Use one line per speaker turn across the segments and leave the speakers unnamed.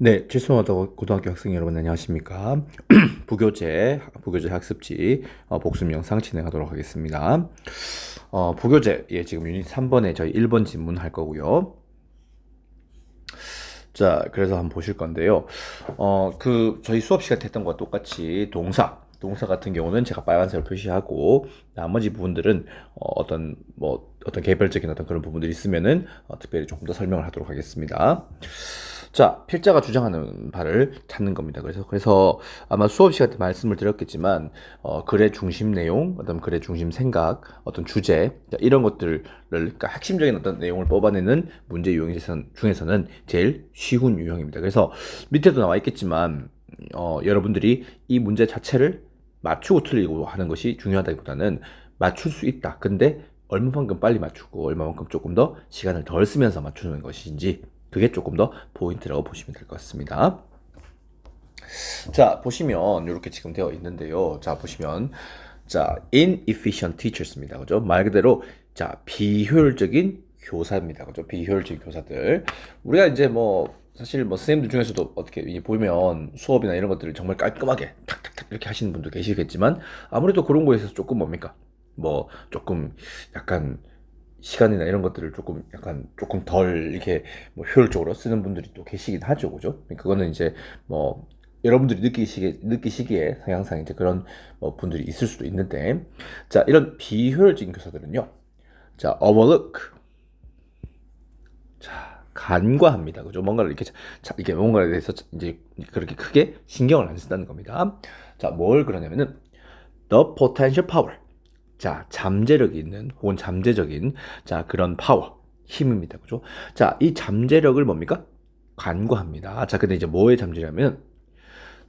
네, 칠성화도 고등학교 학생 여러분 안녕하십니까? 부교재 학습지 복습 영상 진행하도록 하겠습니다. 부교재 지금 유닛 3번에 저희 1번 질문 할 거고요. 자, 그래서 한번 보실 건데요. 저희 수업 시간 때 했던 것과 똑같이 동사 같은 경우는 제가 빨간색으로 표시하고 나머지 부분들은 어떤 개별적인 어떤 그런 부분들이 있으면은 특별히 조금 더 설명을 하도록 하겠습니다. 자, 필자가 주장하는 바를 찾는 겁니다. 그래서 아마 수업 시간 때 말씀을 드렸겠지만, 글의 중심 내용, 어떤 글의 중심 생각, 어떤 주제, 이런 것들을, 그러니까 핵심적인 어떤 내용을 뽑아내는 문제 유형 중에서는 제일 쉬운 유형입니다. 그래서 밑에도 나와 있겠지만, 여러분들이 이 문제 자체를 맞추고 틀리고 하는 것이 중요하다기보다는 맞출 수 있다. 근데 얼마만큼 빨리 맞추고 얼마만큼 조금 더 시간을 덜 쓰면서 맞추는 것인지 그게 조금 더 포인트라고 보시면 될 것 같습니다. 자, 보시면 이렇게 지금 되어 있는데요. 자, 보시면 자, inefficient teachers입니다. 그죠? 말 그대로 자, 비효율적인 교사입니다. 그죠? 비효율적인 교사들. 우리가 이제 사실 선생님들 중에서도 어떻게 보면 수업이나 이런 것들을 정말 깔끔하게 탁탁탁 이렇게 하시는 분도 계시겠지만 아무래도 그런 거에 있어서 조금 뭡니까? 조금 약간 시간이나 이런 것들을 조금 덜 이렇게 효율적으로 쓰는 분들이 또 계시긴 하죠, 그죠? 그거는 이제 여러분들이 느끼시기에 항상 이제 그런 분들이 있을 수도 있는데, 자, 이런 비효율적인 교사들은요, 자, overlook, 자, 간과합니다, 그죠? 이렇게 뭔가에 대해서 이제 그렇게 크게 신경을 안 쓴다는 겁니다. 자, 뭘 그러냐면은 the potential power. 자, 잠재력이 있는 혹은 잠재적인 자, 그런 파워, 힘입니다. 그죠? 자, 이 잠재력을 뭡니까? 간과합니다. 자, 근데 이제 뭐의 잠재력이냐면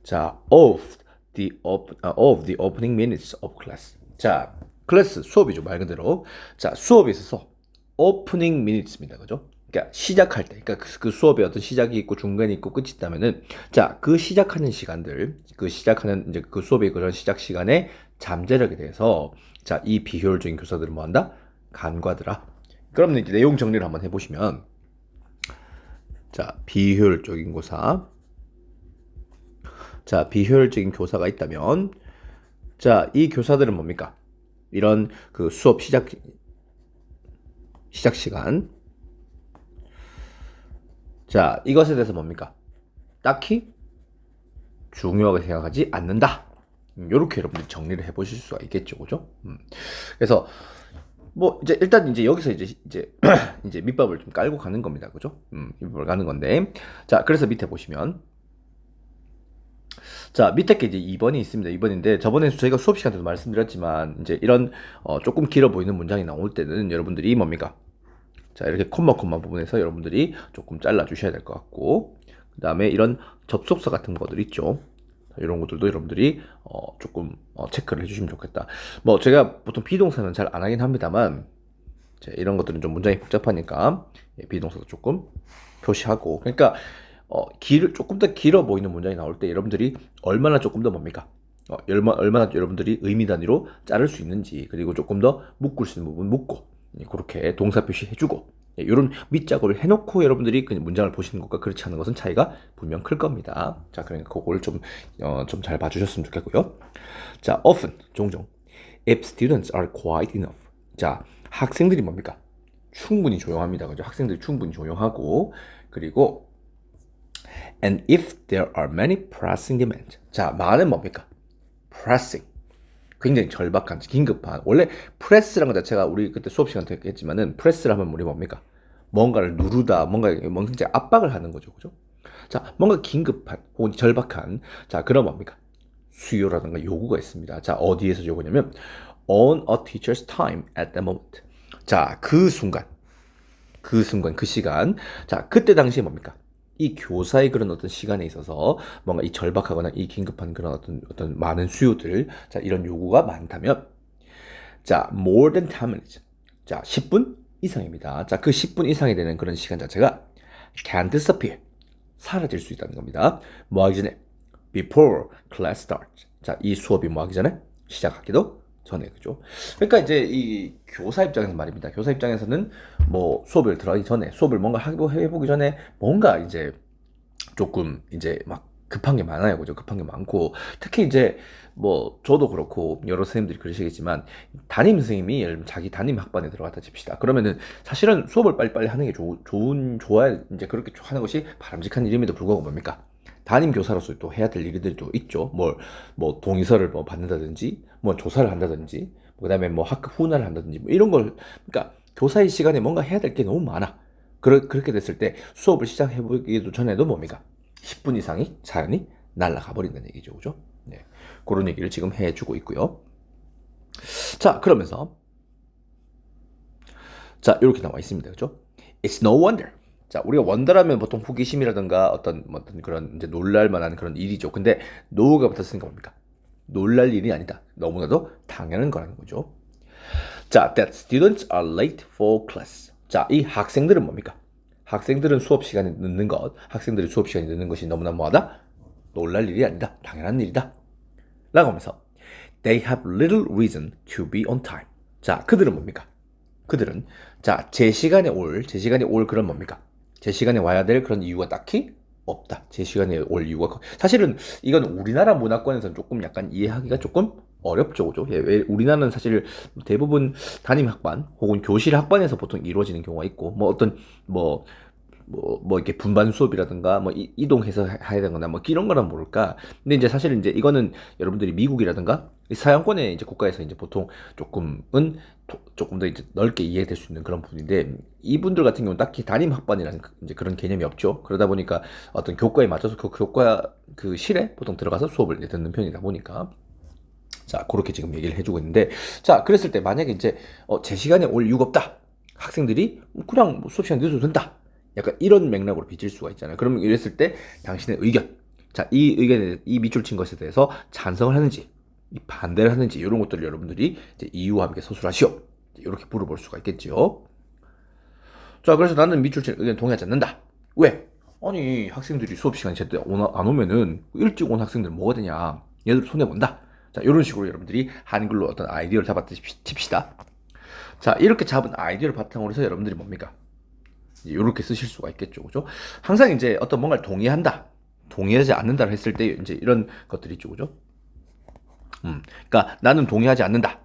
자, of the opening minutes of class. 자, 클래스 수업이죠, 말 그대로. 자, 수업에 있어서 opening minutes입니다. 그죠? 그러니까 시작할 때, 그러니까 그 수업에 어떤 시작이 있고 중간이 있고 끝이 있다면은 자, 그 시작하는 시간들, 그 시작하는 이제 그 수업의 그런 시작 시간에 잠재력에 대해서 자, 이 비효율적인 교사들은 뭐 한다? 간과하더라. 그럼 이제 내용 정리를 한번 해보시면 자, 비효율적인 교사. 자, 비효율적인 교사가 있다면 자, 이 교사들은 뭡니까? 이런 그 수업 시작 시간. 자, 이것에 대해서 뭡니까? 딱히 중요하게 생각하지 않는다. 요렇게 여러분들이 정리를 해 보실 수가 있겠죠. 그죠? 그래서 이제 일단 이제 여기서 이제 이제 밑밥을 좀 깔고 가는 겁니다. 그죠? 밑밥을 가는 건데. 자, 그래서 밑에 보시면 자, 밑에 게 이제 2번이 있습니다. 2번인데 저번에 저희가 수업 시간 때도 말씀드렸지만 이제 이런 조금 길어 보이는 문장이 나올 때는 여러분들이 뭡니까? 자, 이렇게 콤마 부분에서 여러분들이 조금 잘라 주셔야 될 것 같고 그다음에 이런 접속사 같은 것들 있죠. 이런 것들도 여러분들이 조금 체크를 해주시면 좋겠다. 제가 보통 비동사는 잘 안 하긴 합니다만 이런 것들은 좀 문장이 복잡하니까 비동사도 조금 표시하고 그러니까 조금 더 길어 보이는 문장이 나올 때 여러분들이 얼마나 조금 더 뭡니까? 얼마나 여러분들이 의미 단위로 자를 수 있는지 그리고 조금 더 묶을 수 있는 부분 묶고 그렇게 동사 표시해주고 이런 밑작업을 해놓고 여러분들이 그 문장을 보시는 것과 그렇지 않은 것은 차이가 분명 클 겁니다. 자, 그러니까 그걸 좀 잘 봐주셨으면 좋겠고요. 자, often 종종 if students are quiet enough. 자, 학생들이 뭡니까? 충분히 조용합니다. 그죠? 학생들이 충분히 조용하고 그리고 and if there are many pressing demands. 자, 많은 뭡니까? pressing. 굉장히 절박한, 긴급한. 원래 프레스라는 것 자체가 우리 그때 수업 시간 때 했지만은 프레스를 하면 우리 뭡니까? 뭔가를 누르다, 뭔가 굉장히 압박을 하는 거죠. 그죠? 자, 뭔가 긴급한 혹은 절박한 자, 그런 뭡니까? 수요라든가 요구가 있습니다. 자, 어디에서 요구냐면 on a teacher's time at the moment. 자, 그 순간, 그 시간. 자, 그때 당시에 뭡니까? 이 교사의 그런 어떤 시간에 있어서 뭔가 이 절박하거나 이 긴급한 그런 어떤 많은 수요들, 자, 이런 요구가 많다면, 자, more than 10 minutes. 자, 10분 이상입니다. 자, 그 10분 이상이 되는 그런 시간 자체가 can disappear. 사라질 수 있다는 겁니다. 뭐 하기 전에? before class starts. 자, 이 수업이 뭐 하기 전에? 시작하기도 전에, 그죠? 그러니까 이제 이 교사 입장에서 말입니다. 교사 입장에서는 수업을 들어가기 전에, 수업을 뭔가 해보기 전에 뭔가 이제 조금 이제 막 급한 게 많아요. 그죠? 급한 게 많고 특히 이제 뭐 저도 그렇고 여러 선생님들이 그러시겠지만 담임 선생님이 예를 들면 자기 담임 학반에 들어갔다 칩시다. 그러면은 사실은 수업을 빨리빨리 하는 게 좋아야 이제 그렇게 하는 것이 바람직한 일임에도 불구하고 뭡니까? 담임 교사로서 또 해야 될 일들이 또 있죠. 뭐 동의서를 뭐 받는다든지, 뭐 조사를 한다든지, 그다음에 뭐 학급 훈화를 한다든지, 뭐 이런 걸, 그러니까 교사의 시간에 뭔가 해야 될 게 너무 많아. 그렇게 됐을 때 수업을 시작해보기도 전에도 뭡니까? 10분 이상이 사연이 날아가 버린다는 얘기죠. 그죠? 네. 그런 얘기를 지금 해주고 있고요. 자, 그러면서 자, 이렇게 나와 있습니다. 그죠? It's no wonder. 자, 우리가 원더라면 보통 호기심이라든가 어떤 그런 이제 놀랄 만한 그런 일이죠. 근데 no가 붙었으니까 뭡니까? 놀랄 일이 아니다. 너무나도 당연한 거라는 거죠. 자, that students are late for class. 자, 이 학생들은 뭡니까? 학생들은 수업 시간에 늦는 것, 학생들이 수업 시간에 늦는 것이 너무나 뭐하다? 놀랄 일이 아니다. 당연한 일이다. 라고 하면서 they have little reason to be on time. 자, 그들은 뭡니까? 그들은 자, 제 시간에 올 그런 뭡니까? 제 시간에 와야 될 그런 이유가 딱히 없다. 제 시간에 올 이유가 사실은 이건 우리나라 문화권에서는 조금 약간 이해하기가 조금 어렵죠, 그죠? 예, 왜 우리나라는 사실 대부분 담임 학반 혹은 교실 학반에서 보통 이루어지는 경우가 있고, 뭐 어떤 이렇게 분반 수업이라든가 뭐 이동해서 해야 되거나 뭐 이런 거란 모를까. 근데 이제 사실 이제 이거는 여러분들이 미국이라든가 서양권의 이제 국가에서 이제 보통 조금 더 이제 넓게 이해될 수 있는 그런 부분인데, 이분들 같은 경우는 딱히 담임 학반이라는 이제 그런 개념이 없죠. 그러다 보니까 어떤 교과에 맞춰서 그 교과 그 실에 보통 들어가서 수업을 듣는 편이다 보니까, 자, 그렇게 지금 얘기를 해주고 있는데, 자, 그랬을 때 만약에 이제 제 시간에 올 이유가 없다. 학생들이 그냥 수업 시간 늦어도 된다. 약간 이런 맥락으로 비칠 수가 있잖아요. 그러면 이랬을 때 당신의 의견, 자, 이 의견에 이 밑줄 친 것에 대해서 찬성을 하는지, 이 반대를 하는지 이런 것들을 여러분들이 이제 이유와 함께 서술하시오. 이렇게 물어볼 수가 있겠죠. 자, 그래서 나는 밑줄 친 의견 동의하지 않는다. 왜? 아니, 학생들이 수업 시간에 제때 안 오면은 일찍 온 학생들 뭐가 되냐? 얘들 손해 본다. 자, 이런 식으로 여러분들이 한글로 어떤 아이디어를 잡아칩시다. 자, 이렇게 잡은 아이디어를 바탕으로 해서 여러분들이 뭡니까? 이렇게 쓰실 수가 있겠죠. 그죠? 항상 이제 어떤 뭔가를 동의한다, 동의하지 않는다를 했을 때 이제 이런 것들이 있죠. 그죠? 그러니까 나는 동의하지 않는다.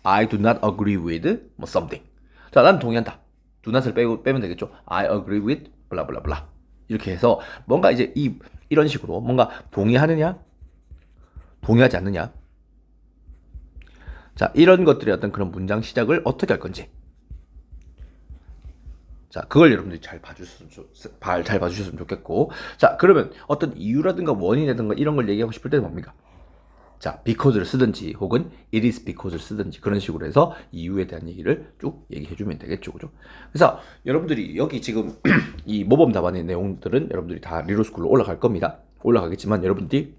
I do not agree with 뭐 something. 자, 나는 동의한다. do not을 빼면 되겠죠. I agree with blah blah blah. 이렇게 해서 뭔가 이제 이런 식으로 뭔가 동의하느냐, 동의하지 않느냐. 자, 이런 것들의 어떤 그런 문장 시작을 어떻게 할 건지. 자, 그걸 여러분들이 잘 봐주셨으면 좋겠고. 자, 그러면 어떤 이유라든가 원인이라든가 이런 걸 얘기하고 싶을 때는 뭡니까? 자, because를 쓰든지 혹은 it is because를 쓰든지 그런 식으로 해서 이유에 대한 얘기를 쭉 얘기해주면 되겠죠. 그죠? 그래서 여러분들이 여기 지금 이 모범 답안의 내용들은 여러분들이 다 리로스쿨로 올라갈 겁니다. 올라가겠지만 여러분들이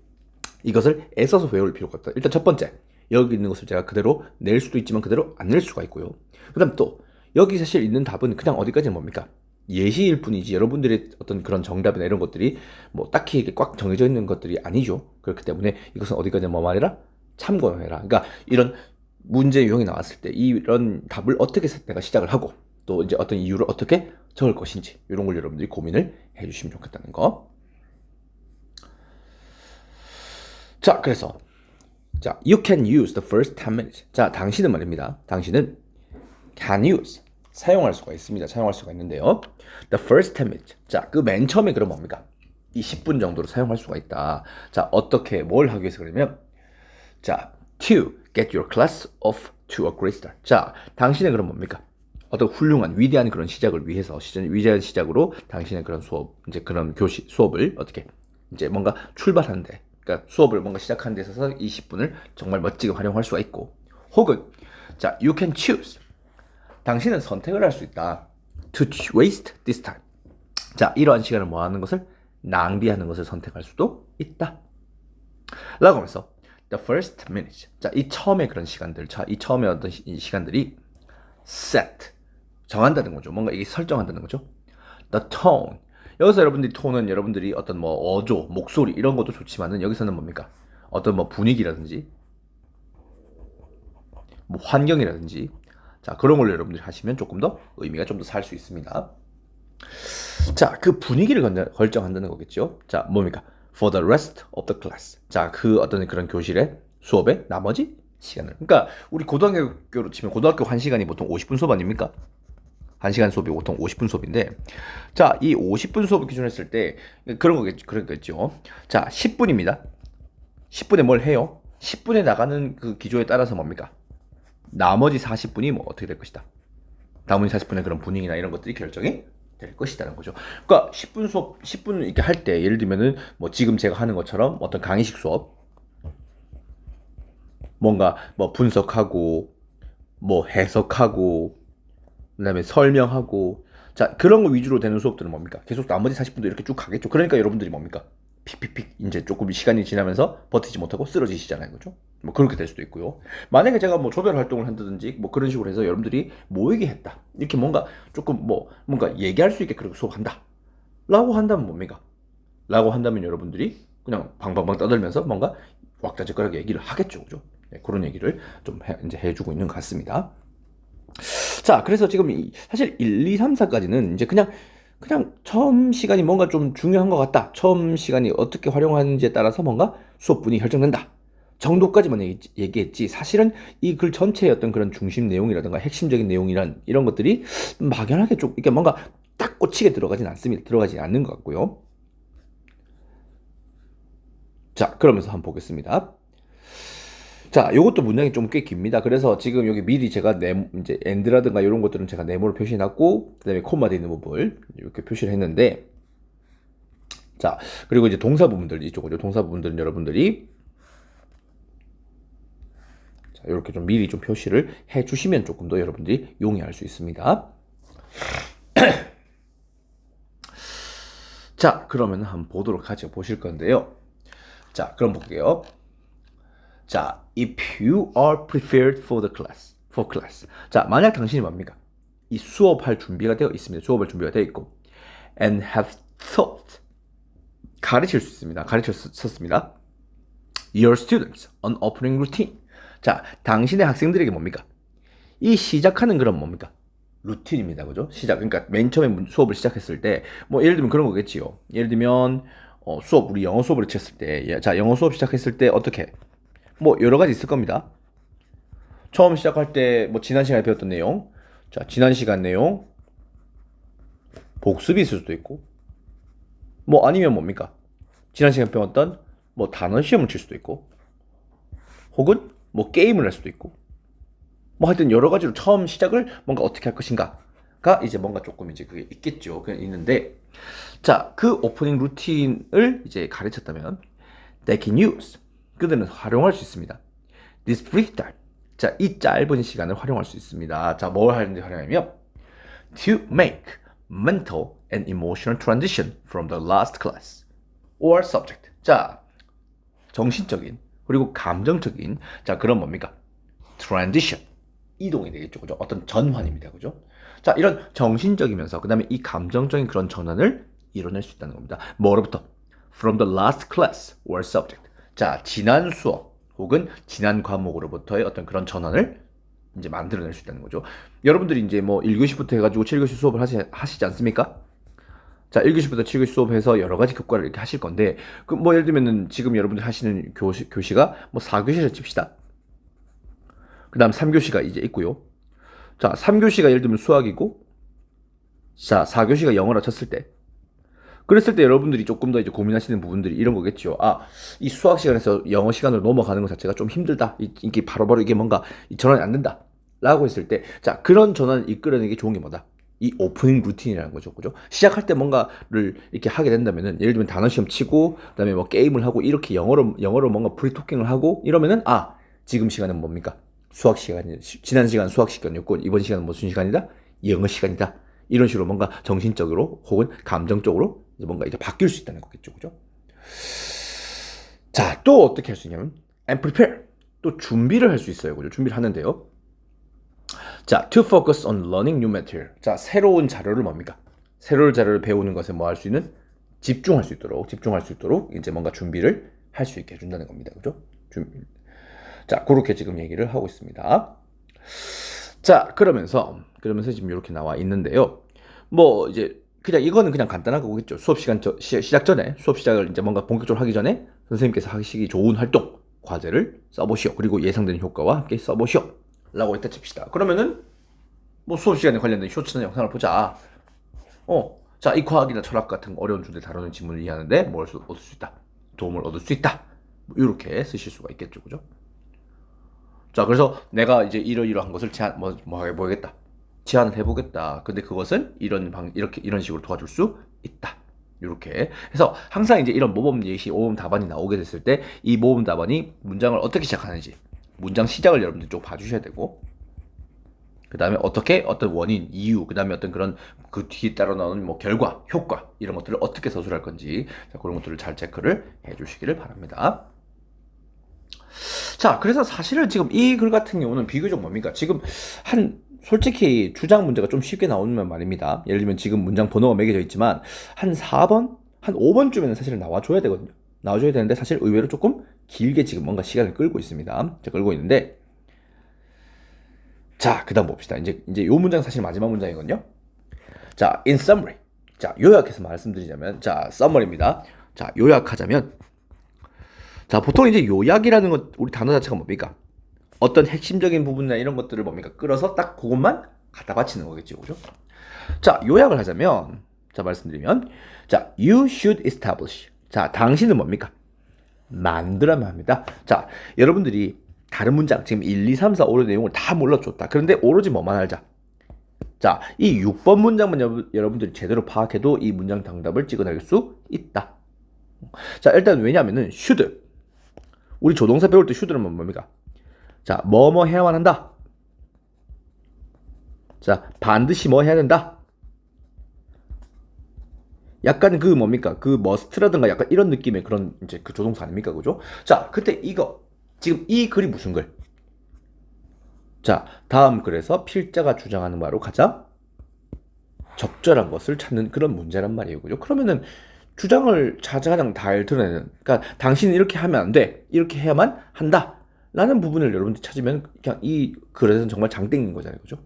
이것을 애써서 외울 필요가 없다. 일단 첫 번째, 여기 있는 것을 제가 그대로 낼 수도 있지만 그대로 안 낼 수가 있고요. 그 다음 또 여기 사실 있는 답은 그냥 어디까지는 뭡니까? 예시일 뿐이지 여러분들의 어떤 그런 정답이나 이런 것들이 뭐 딱히 이렇게 꽉 정해져 있는 것들이 아니죠. 그렇기 때문에 이것은 어디까지나 뭐 말해라? 참고해라. 그러니까 이런 문제 유형이 나왔을 때 이런 답을 어떻게 내가 시작을 하고 또 이제 어떤 이유를 어떻게 적을 것인지 이런 걸 여러분들이 고민을 해주시면 좋겠다는 거. 자, 그래서 자, you can use the first 10 minutes. 자, 당신은 말입니다. 당신은 can use 사용할 수가 있습니다. 사용할 수가 있는데요. The first 10 minutes. 자, 그 맨 처음에 그럼 뭡니까? 이 10분 정도로 사용할 수가 있다. 자, 어떻게 뭘 하기 위해서 그러면 자, to get your class off to a great start. 자, 당신의 그럼 뭡니까? 어떤 훌륭한 위대한 그런 시작을 위해서 위대한 시작으로 당신의 그런 수업 이제 그런 수업을 어떻게 이제 뭔가 출발하는데, 그러니까 수업을 뭔가 시작하는 데 있어서 이 10분을 정말 멋지게 활용할 수가 있고, 혹은 자, you can choose. 당신은 선택을 할 수 있다. To waste this time. 자, 이러한 시간을 뭐 하는 것을 낭비하는 것을 선택할 수도 있다. 라고 하면서 the first minute. 자, 이 처음에 그런 시간들, 자, 이 처음에 어떤 시간들이 set 정한다는 거죠. 뭔가 이게 설정한다는 거죠. The tone. 여기서 여러분들이 톤은 여러분들이 어떤 뭐 어조, 목소리 이런 것도 좋지만은 여기서는 뭡니까? 어떤 뭐 분위기라든지 뭐 환경이라든지 자, 그런 걸로 여러분들이 하시면 조금 더 의미가 좀 더 살 수 있습니다. 자, 그 분위기를 결정한다는 거겠죠. 자, 뭡니까? For the rest of the class. 자, 그 어떤 그런 교실의 수업의 나머지 시간을. 그러니까 우리 고등학교로 치면 고등학교 1시간이 보통 50분 수업 아닙니까? 1시간 수업이 보통 50분 수업인데, 자, 이 50분 수업을 기준으로 했을 때 그러겠죠. 자, 10분입니다. 10분에 뭘 해요? 10분에 나가는 그 기조에 따라서 뭡니까? 나머지 40분이 뭐 어떻게 될 것이다. 나머지 40분의 그런 분위기나 이런 것들이 결정이 될 것이라는 거죠. 그러니까 10분 수업, 10분 이렇게 할 때 예를 들면은 뭐 지금 제가 하는 것처럼 어떤 강의식 수업, 뭔가 뭐 분석하고 뭐 해석하고 그다음에 설명하고, 자, 그런 거 위주로 되는 수업들은 뭡니까? 계속 나머지 40분도 이렇게 쭉 가겠죠. 그러니까 여러분들이 뭡니까? 픽픽픽 이제 조금 시간이 지나면서 버티지 못하고 쓰러지시잖아요. 그죠? 뭐 그렇게 될 수도 있고요. 만약에 제가 뭐 조별 활동을 한다든지 뭐 그런 식으로 해서 여러분들이 모이게 했다. 이렇게 뭔가 조금 뭐 뭔가 얘기할 수 있게 그렇게 수업한다. 라고 한다면 뭡니까? 라고 한다면 여러분들이 그냥 방방방 떠들면서 뭔가 왁자지껄하게 얘기를 하겠죠. 그죠? 네, 그런 얘기를 좀 이제 해주고 있는 것 같습니다. 자, 그래서 지금 사실 1, 2, 3, 4까지는 이제 그냥 처음 시간이 뭔가 좀 중요한 것 같다. 처음 시간이 어떻게 활용하는지에 따라서 뭔가 수업분이 결정된다. 정도까지만 얘기했지. 사실은 이 글 전체의 어떤 그런 중심 내용이라든가 핵심적인 내용이란 이런 것들이 막연하게 좀 이렇게 뭔가 딱 꽂히게 들어가진 않습니다. 들어가지 않는 것 같고요. 자, 그러면서 한번 보겠습니다. 자, 요것도 문장이 좀 꽤 깁니다. 그래서 지금 여기 미리 제가 이제 엔드라든가 이런 것들은 제가 네모로 표시해놨고, 그 다음에 콤마 돼 있는 부분을 이렇게 표시를 했는데, 자, 그리고 이제 동사 부분들, 이쪽으로 동사 부분들은 여러분들이 자, 이렇게 좀 미리 좀 표시를 해주시면 조금 더 여러분들이 용이할 수 있습니다. 자, 그러면 한번 보도록 하죠. 보실 건데요. 자, 그럼 볼게요. 자, if you are prepared for class. 자, 만약 당신이 뭡니까? 이 수업할 준비가 되어 있습니다. 수업할 준비가 되어 있고, and have thought. 가르칠 수 있습니다. 가르쳤습니다. Your students on opening routine. 자, 당신의 학생들에게 뭡니까? 이 시작하는 그런 뭡니까? 루틴입니다. 그죠? 시작. 그러니까 맨 처음에 수업을 시작했을 때, 뭐 예를 들면 그런 거겠지요. 예를 들면, 수업, 우리 영어 수업을 쳤을 때, 자, 영어 수업 시작했을 때 어떻게? 뭐 여러 가지 있을 겁니다. 처음 시작할 때 뭐 지난 시간에 배웠던 내용, 자, 지난 시간 내용 복습이 있을 수도 있고, 뭐 아니면 뭡니까? 지난 시간 배웠던 뭐 단어 시험을 칠 수도 있고, 혹은 뭐 게임을 할 수도 있고, 뭐 하여튼 여러 가지로 처음 시작을 뭔가 어떻게 할 것인가가 이제 뭔가 조금 이제 그게 있겠죠. 그냥 있는데, 자, 그 오프닝 루틴을 이제 가르쳤다면 they can use, 그들은 활용할 수 있습니다. This brief time, 자, 이 짧은 시간을 활용할 수 있습니다. 자, 뭘 하는지 활용하냐면 to make mental and emotional transition from the last class or subject. 자, 정신적인 그리고 감정적인, 자, 그런 뭡니까? transition, 이동이 되겠죠. 그죠? 어떤 전환입니다. 그죠? 자, 이런 정신적이면서 그다음에 이 감정적인 그런 전환을 이뤄낼 수 있다는 겁니다. 뭐로부터? From the last class or subject. 자, 지난 수업 혹은 지난 과목으로부터의 어떤 그런 전환을 이제 만들어낼 수 있다는 거죠. 여러분들이 이제 뭐 1교시부터 해가지고 7교시 수업을 하시지 않습니까? 자, 1교시부터 7교시 수업해서 여러 가지 교과를 이렇게 하실 건데, 그 뭐 예를 들면은 지금 여러분들 하시는 교시가 뭐 4교시를 칩시다. 그 다음 3교시가 이제 있고요. 자, 3교시가 예를 들면 수학이고, 자, 4교시가 영어라 쳤을 때, 그랬을 때 여러분들이 조금 더 이제 고민하시는 부분들이 이런 거겠죠. 아, 이 수학 시간에서 영어 시간으로 넘어가는 것 자체가 좀 힘들다. 이게 바로바로 이게 뭔가 전환이 안 된다. 라고 했을 때, 자, 그런 전환을 이끌어내는 게 좋은 게 뭐다? 이 오프닝 루틴이라는 거죠. 그죠? 시작할 때 뭔가를 이렇게 하게 된다면은, 예를 들면 단어 시험 치고, 그 다음에 뭐 게임을 하고, 이렇게 영어로 뭔가 프리토킹을 하고, 이러면은, 아, 지금 시간은 뭡니까? 수학 시간이, 지난 시간 수학 시간이었고, 이번 시간은 무슨 시간이다? 영어 시간이다. 이런 식으로 뭔가 정신적으로 혹은 감정적으로 뭔가 이제 바뀔 수 있다는 거겠죠. 그죠? 자, 또 어떻게 할 수 있냐면, and prepare. 또 준비를 할 수 있어요. 그죠? 준비를 하는데요. 자, to focus on learning new material. 자, 새로운 자료를 뭡니까? 새로운 자료를 배우는 것에 뭐 할 수 있는? 집중할 수 있도록 이제 뭔가 준비를 할 수 있게 해준다는 겁니다. 그죠? 자, 그렇게 지금 얘기를 하고 있습니다. 자, 그러면서 지금 이렇게 나와 있는데요. 뭐 이제 그냥 이거는 그냥 간단한 거겠죠. 수업 시간 시작 전에 수업 시작을 이제 뭔가 본격적으로 하기 전에 선생님께서 하시기 좋은 활동 과제를 써보시오. 그리고 예상되는 효과와 함께 써보시오. 라고 했다 칩시다. 그러면은 뭐 수업 시간에 관련된 쇼츠나 영상을 보자. 자, 이 과학이나 철학 같은 어려운 주제를 다루는 지문을 이해하는데 뭘 얻을 수 있다. 도움을 얻을 수 있다. 뭐 이렇게 쓰실 수가 있겠죠, 그죠? 자, 그래서 내가 이제 이러이러한 것을 해보겠다. 제안을 해보겠다. 근데 그것은 이런 식으로 도와줄 수 있다. 이렇게 해서 항상 이제 이런 모범 예시, 모범 답안이 나오게 됐을 때 이 모범 답안이 문장을 어떻게 시작하는지 문장 시작을 여러분들 좀 봐주셔야 되고 그 다음에 어떻게 어떤 원인, 이유, 그 다음에 어떤 그런 그 뒤에 따라 나오는 뭐 결과, 효과 이런 것들을 어떻게 서술할 건지 자, 그런 것들을 잘 체크를 해주시기를 바랍니다. 자, 그래서 사실은 지금 이 글 같은 경우는 비교적 뭡니까? 지금 솔직히 주장 문제가 좀 쉽게 나오면 말입니다. 예를 들면 지금 문장 번호가 매겨져 있지만 한 4번, 한 5번쯤에는 사실은 나와줘야 되거든요. 나와줘야 되는데 사실 의외로 조금 길게 지금 뭔가 시간을 끌고 있습니다. 자, 끌고 있는데 자, 그 다음 봅시다. 이제 요 문장 사실 마지막 문장이거든요. 자, in summary. 자, 요약해서 말씀드리자면 자, summary입니다. 자, 요약하자면 자, 보통 이제 요약이라는 것 우리 단어 자체가 뭡니까? 어떤 핵심적인 부분이나 이런 것들을 뭡니까? 끌어서 딱 그것만 갖다 바치는 거겠죠. 그죠? 자, 요약을 하자면 자, 말씀드리면 자, you should establish. 자, 당신은 뭡니까? 만들어야 합니다. 자, 여러분들이 다른 문장 지금 1, 2, 3, 4, 5의 내용을 다 몰라줬다. 그런데 오로지 뭐만 알자. 자, 이 6번 문장만 여러분들이 제대로 파악해도 이 문장 정답을 찍어낼 수 있다. 자, 일단 왜냐하면은 should. 우리 조동사 배울 때 should는 뭡니까? 자, 뭐뭐 해야만 한다. 자, 반드시 뭐 해야 된다. 약간 그 뭡니까? 그 must라든가 약간 이런 느낌의 그런 이제 그 조동사 아닙니까? 그죠? 자, 그때 지금 이 글이 무슨 글? 자, 다음 글에서 필자가 주장하는 바로 가장 적절한 것을 찾는 그런 문제란 말이에요. 그죠? 그러면은 주장을 가장 잘 드러내는, 그러니까 당신은 이렇게 하면 안 돼. 이렇게 해야만 한다. 라는 부분을 여러분들이 찾으면 그냥 이 글에서는 정말 장땡인 거잖아요. 그죠?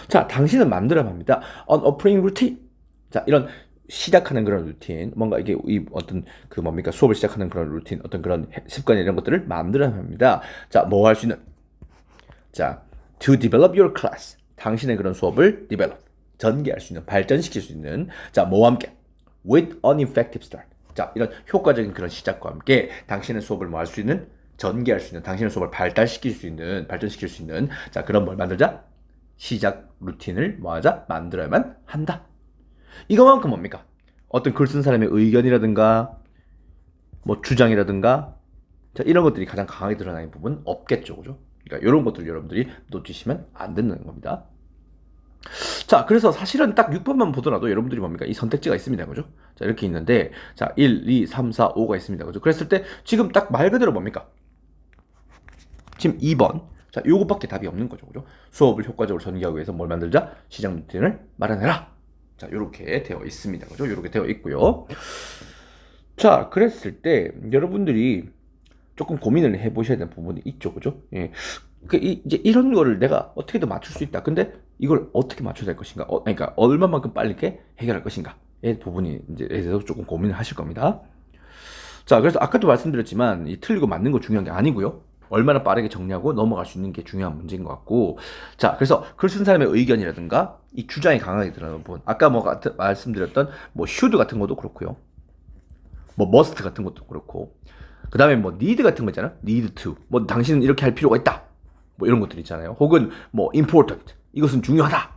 자, 당신은 만들어야 합니다. An opening routine. 자, 이런 시작하는 그런 루틴, 뭔가 이게 이 어떤 그 뭡니까? 수업을 시작하는 그런 루틴, 어떤 그런 습관 이런 것들을 만들어야 합니다. 자, 뭐 할 수 있는? 자, to develop your class. 당신의 그런 수업을 develop, 전개할 수 있는, 발전시킬 수 있는. 자, 뭐와 함께? With an effective start. 자, 이런 효과적인 그런 시작과 함께 당신의 수업을 뭐 할 수 있는? 전개할 수 있는, 당신의 수업을 발전시킬 수 있는, 자, 그런 뭘 만들자? 시작 루틴을 뭐하자? 만들어야만 한다. 이거만큼 뭡니까? 어떤 글 쓴 사람의 의견이라든가 뭐 주장이라든가 자, 이런 것들이 가장 강하게 드러나는 부분 없겠죠. 그죠? 그러니까 이런 것들 여러분들이 놓치시면 안 된다는 겁니다. 자, 그래서 사실은 딱 6번만 보더라도 여러분들이 뭡니까? 이 선택지가 있습니다. 그죠? 자, 이렇게 있는데 자, 1, 2, 3, 4, 5가 있습니다. 그죠? 그랬을 때 지금 딱 말 그대로 뭡니까? 지금 2번. 자, 요것밖에 답이 없는 거죠. 그죠? 수업을 효과적으로 전개하기 위해서 뭘 만들자? 시작 루틴을 마련해라. 자, 요렇게 되어 있습니다. 그죠? 요렇게 되어 있고요. 자, 그랬을 때 여러분들이 조금 고민을 해보셔야 되는 부분이 있죠. 그죠? 예. 이제 이런 거를 내가 어떻게든 맞출 수 있다. 근데 이걸 어떻게 맞춰야 될 것인가? 그러니까 얼마만큼 빨리 이렇게 해결할 것인가의 부분이 이제 대해서 조금 고민을 하실 겁니다. 자, 그래서 아까도 말씀드렸지만 이 틀리고 맞는 거 중요한 게 아니고요. 얼마나 빠르게 정리하고 넘어갈 수 있는 게 중요한 문제인 것 같고, 자, 그래서 글 쓴 사람의 의견이라든가 이 주장이 강하게 드러나는 부분, 아까 말씀드렸던 뭐 should 같은 것도 그렇고요, 뭐 must 같은 것도 그렇고, 그 다음에 뭐 need 같은 거 있잖아요. need to, 뭐 당신은 이렇게 할 필요가 있다, 뭐 이런 것들 있잖아요. 혹은 뭐 important, 이것은 중요하다,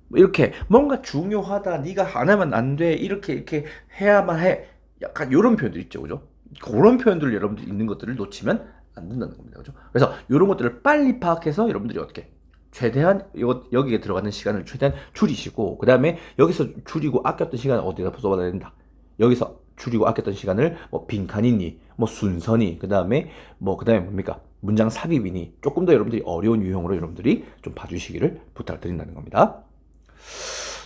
뭐 이렇게 뭔가 중요하다, 네가 안 하면 안 돼, 이렇게 해야만 해, 약간 이런 표현들 있죠. 그죠? 그런 표현들 여러분들이 있는 것들을 놓치면 안 된다는 겁니다. 그죠? 그래서 이런 것들을 빨리 파악해서 여러분들이 어떻게 최대한 여기에 들어가는 시간을 최대한 줄이시고, 그 다음에 여기서 줄이고 아꼈던 시간을 어디다 쏟아야 된다. 여기서 줄이고 아꼈던 시간을 뭐 빈칸이니, 뭐 순서니, 그 다음에 뭡니까? 문장 삽입이니, 조금 더 여러분들이 어려운 유형으로 여러분들이 좀 봐주시기를 부탁드린다는 겁니다.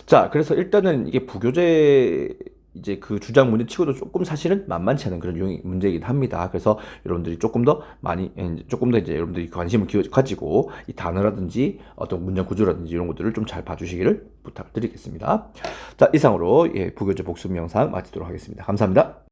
자, 그래서 일단은 이게 부교재 이제 그 주장 문제치고도 조금 사실은 만만치 않은 그런 유형 문제이긴 합니다. 그래서 여러분들이 조금 더 많이 조금 더 이제 여러분들이 관심을 가지고 이 단어라든지 어떤 문장 구조라든지 이런 것들을 좀 잘 봐주시기를 부탁드리겠습니다. 자, 이상으로 부교재 복습 영상 마치도록 하겠습니다. 감사합니다.